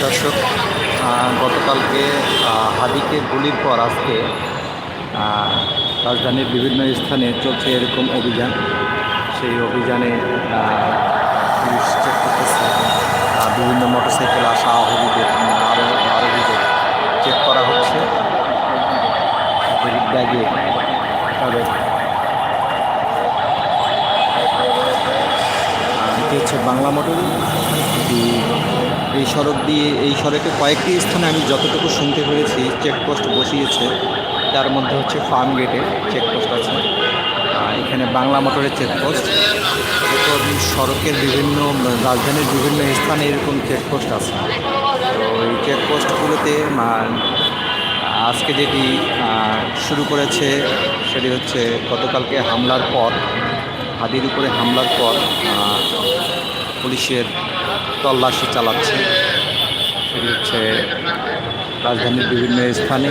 দর্শক, গতকালকে হাদিকে গুলির পর আজকে রাজধানীর বিভিন্ন স্থানে চলছে এরকম অভিযান। সেই অভিযানে পুলিশ চেক করতেছে বিভিন্ন মোটরসাইকেল আসা আরোহীদের আরোহীদের চেক করা হচ্ছে। তাদের ব্যাগে তাদের এটি হচ্ছে বাংলা মোটর। এই সড়ক দিয়ে এই সড়কে কয়েকটি স্থানে আমি যতটুকু শুনতে পেরেছি চেকপোস্ট বসিয়েছে। তার মধ্যে হচ্ছে ফার্ম গেটে চেকপোস্ট আছে, এখানে বাংলা মোটরের চেকপোস্ট। এরপর সড়কের বিভিন্ন রাজধানীর বিভিন্ন স্থানে এরকম চেকপোস্ট আছে। তো এই চেকপোস্টগুলোতে আজকে যেটি শুরু করেছে সেটি হচ্ছে গতকালকে হামলার পর, হাদির উপরে হামলার পর পুলিশের তল্লাশি চালাচ্ছে। সেটি হচ্ছে রাজধানীর বিভিন্ন স্থানে।